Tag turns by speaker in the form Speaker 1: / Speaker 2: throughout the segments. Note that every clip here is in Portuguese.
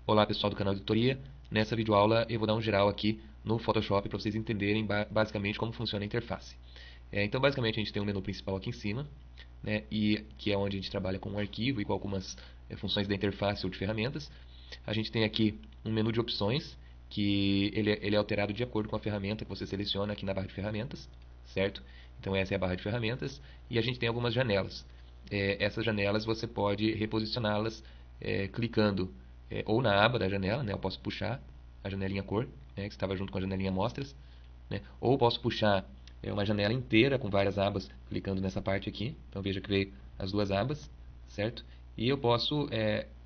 Speaker 1: Olá pessoal do canal Editoria, nessa videoaula eu vou dar um geral aqui no Photoshop para vocês entenderem basicamente como funciona a interface. Então basicamente a gente tem um menu principal aqui em cima, né, e que é onde a gente trabalha com um arquivo e com algumas funções da interface ou de ferramentas. A gente tem aqui um menu de opções, que ele é alterado de acordo com a ferramenta que você seleciona aqui na barra de ferramentas, certo? Então essa é a barra de ferramentas, e a gente tem algumas janelas. Essas janelas você pode reposicioná-las clicando ou na aba da janela, né, eu posso puxar a janelinha cor, né, que estava junto com a janelinha mostras, né, ou posso puxar uma janela inteira com várias abas clicando nessa parte aqui. Então veja que veio as duas abas, certo? E eu posso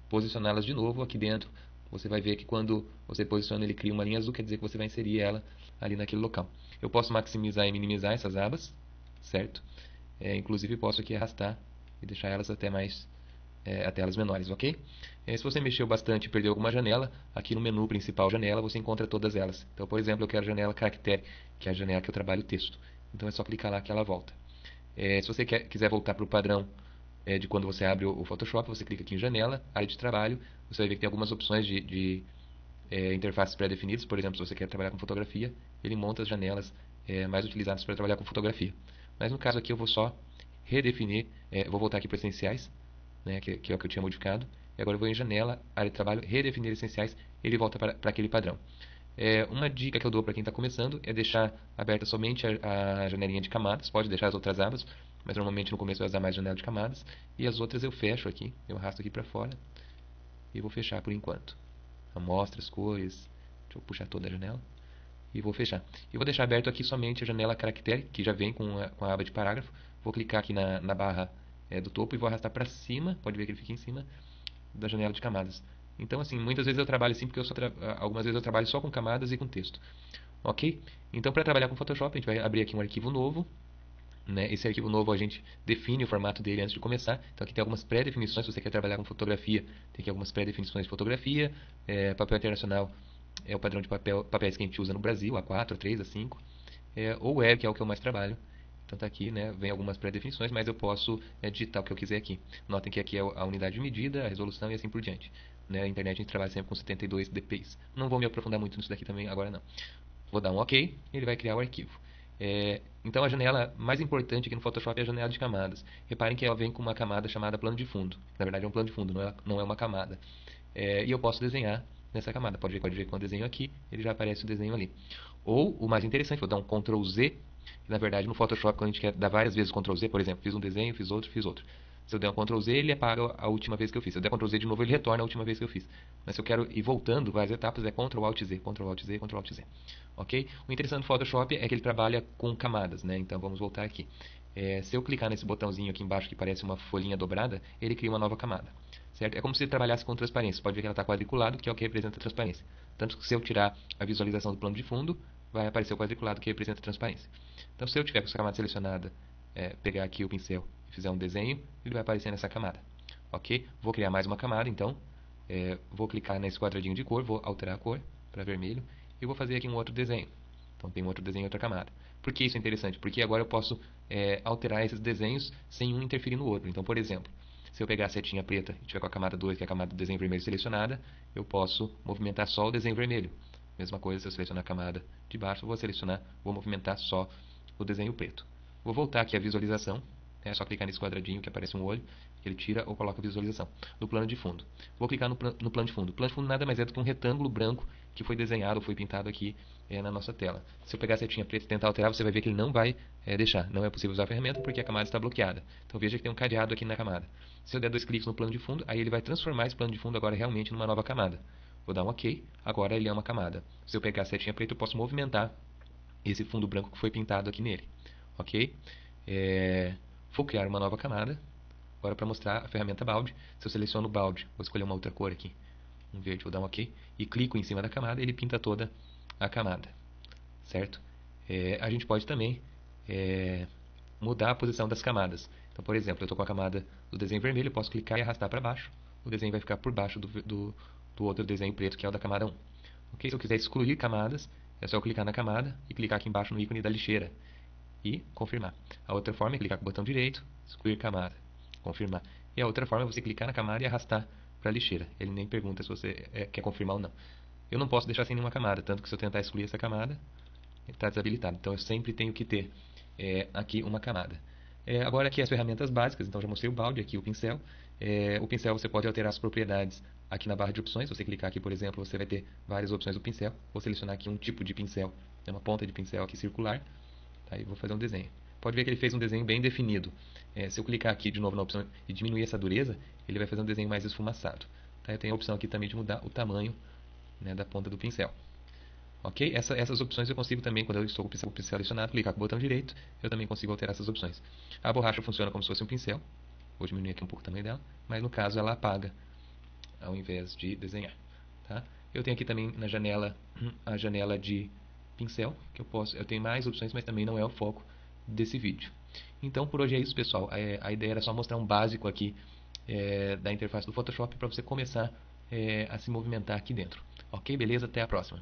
Speaker 1: posicioná-las de novo aqui dentro. Você vai ver que quando você posiciona ele cria uma linha azul, quer dizer que você vai inserir ela ali naquele local. Eu posso maximizar e minimizar essas abas, certo? Inclusive posso aqui arrastar e deixar elas até elas menores, ok? Se você mexeu bastante e perdeu alguma janela, aqui no menu principal janela você encontra todas elas. Então, por exemplo, eu quero a janela caractere, que é a janela que eu trabalho o texto. Então é só clicar lá que ela volta. Se você quiser voltar para o padrão de quando você abre o Photoshop, você clica aqui em janela, área de trabalho, você vai ver que tem algumas opções de interfaces pré-definidas. Por exemplo, se você quer trabalhar com fotografia, ele monta as janelas mais utilizadas para trabalhar com fotografia. Mas no caso aqui eu vou só redefinir, vou voltar aqui para essenciais, né, que é o que eu tinha modificado. E agora eu vou em janela, área de trabalho, redefinir essenciais, ele volta para aquele padrão. Uma dica que eu dou para quem está começando é deixar aberta somente a janelinha de camadas. Pode deixar as outras abas, mas normalmente no começo eu vou usar mais janela de camadas. E as outras eu fecho aqui, eu arrasto aqui para fora e vou fechar por enquanto. Amostras, cores, deixa eu puxar toda a janela e vou fechar. E vou deixar aberto aqui somente a janela caractere, que já vem com a aba de parágrafo. Vou clicar aqui na barra do topo e vou arrastar para cima, pode ver que ele fica em cima da janela de camadas. Então, assim, muitas vezes eu trabalho assim porque algumas vezes eu trabalho só com camadas e com texto. Ok? Então, para trabalhar com Photoshop, a gente vai abrir aqui um arquivo novo. Né? Esse arquivo novo a gente define o formato dele antes de começar. Então, aqui tem algumas pré-definições. Se você quer trabalhar com fotografia, tem aqui algumas pré-definições de fotografia. Papel internacional é o padrão de papéis que a gente usa no Brasil, A4, A3, A5. Ou web, que é o que eu mais trabalho. Então está aqui, né, vem algumas pré-definições, mas eu posso digitar o que eu quiser aqui. Notem que aqui é a unidade de medida, a resolução e assim por diante. Né, a internet a gente trabalha sempre com 72 dpi. Não vou me aprofundar muito nisso daqui também agora não. Vou dar um OK, e ele vai criar o arquivo. Então a janela mais importante aqui no Photoshop é a janela de camadas. Reparem que ela vem com uma camada chamada plano de fundo. Na verdade é um plano de fundo, não é uma camada. E eu posso desenhar nessa camada. Pode ver quando eu desenho aqui, ele já aparece o desenho ali. Ou, o mais interessante, vou dar um Ctrl Z. Na verdade, no Photoshop, quando a gente quer dar várias vezes Ctrl Z, por exemplo, fiz um desenho, fiz outro, fiz outro. Se eu der um Ctrl Z, ele apaga a última vez que eu fiz. Se eu der Ctrl Z de novo, ele retorna a última vez que eu fiz. Mas se eu quero ir voltando várias etapas, é Ctrl Alt Z, Ctrl Alt Z, Ctrl Alt Z. Ok? O interessante do Photoshop é que ele trabalha com camadas, né? Então vamos voltar aqui. Se eu clicar nesse botãozinho aqui embaixo que parece uma folhinha dobrada, ele cria uma nova camada. Certo? É como se ele trabalhasse com transparência. Você pode ver que ela está quadriculado, que é o que representa a transparência. Tanto que se eu tirar a visualização do plano de fundo, vai aparecer o quadriculado que representa a transparência. Então, se eu tiver com essa camada selecionada, pegar aqui o pincel e fizer um desenho, ele vai aparecer nessa camada. Ok? Vou criar mais uma camada, então. Vou clicar nesse quadradinho de cor, vou alterar a cor para vermelho e vou fazer aqui um outro desenho. Então, tem um outro desenho em outra camada. Por que isso é interessante? Porque agora eu posso alterar esses desenhos sem um interferir no outro. Então, por exemplo, se eu pegar a setinha preta e tiver com a camada 2, que é a camada do desenho vermelho selecionada, eu posso movimentar só o desenho vermelho. Mesma coisa, se eu selecionar a camada de baixo, vou movimentar só o desenho preto. Vou voltar aqui à visualização, é só clicar nesse quadradinho que aparece um olho, ele tira ou coloca a visualização. No plano de fundo. Vou clicar no plano de fundo. O plano de fundo nada mais é do que um retângulo branco que foi desenhado ou foi pintado aqui na nossa tela. Se eu pegar a setinha preta e tentar alterar, você vai ver que ele não vai deixar. Não é possível usar a ferramenta porque a camada está bloqueada. Então veja que tem um cadeado aqui na camada. Se eu der dois cliques no plano de fundo, aí ele vai transformar esse plano de fundo agora realmente numa nova camada. Vou dar um OK, agora ele é uma camada. Se eu pegar a setinha preta, eu posso movimentar esse fundo branco que foi pintado aqui nele. Ok? Vou criar uma nova camada. Agora para mostrar a ferramenta balde. Se eu seleciono o balde, vou escolher uma outra cor aqui. Um verde, vou dar um OK. E clico em cima da camada, ele pinta toda a camada. Certo? A gente pode também mudar a posição das camadas. Então, por exemplo, eu estou com a camada do desenho vermelho, eu posso clicar e arrastar para baixo. O desenho vai ficar por baixo do outro desenho preto, que é o da camada 1. Okay? Se eu quiser excluir camadas, é só eu clicar na camada e clicar aqui embaixo no ícone da lixeira. E confirmar. A outra forma é clicar com o botão direito, excluir camada, confirmar. E a outra forma é você clicar na camada e arrastar para a lixeira. Ele nem pergunta se você quer confirmar ou não. Eu não posso deixar sem nenhuma camada, tanto que se eu tentar excluir essa camada, ele está desabilitado. Então eu sempre tenho que ter aqui uma camada. Agora aqui as ferramentas básicas, então já mostrei o balde, aqui o pincel. O pincel você pode alterar as propriedades aqui na barra de opções. Se você clicar aqui, por exemplo, você vai ter várias opções do pincel. Vou selecionar aqui um tipo de pincel, uma ponta de pincel aqui circular. Tá? E vou fazer um desenho. Pode ver que ele fez um desenho bem definido. Se eu clicar aqui de novo na opção e diminuir essa dureza, ele vai fazer um desenho mais esfumaçado. Tá? Eu tenho a opção aqui também de mudar o tamanho, né, da ponta do pincel. Ok? Essas opções eu consigo também, quando eu estou com o pincel selecionado, clicar com o botão direito, eu também consigo alterar essas opções. A borracha funciona como se fosse um pincel. Vou diminuir aqui um pouco o tamanho dela, mas no caso ela apaga ao invés de desenhar. Tá? Eu tenho aqui também na janela a janela de pincel, que eu tenho mais opções, mas também não é o foco desse vídeo. Então por hoje é isso, pessoal. A ideia era só mostrar um básico aqui da interface do Photoshop para você começar a se movimentar aqui dentro. Ok? Beleza? Até a próxima.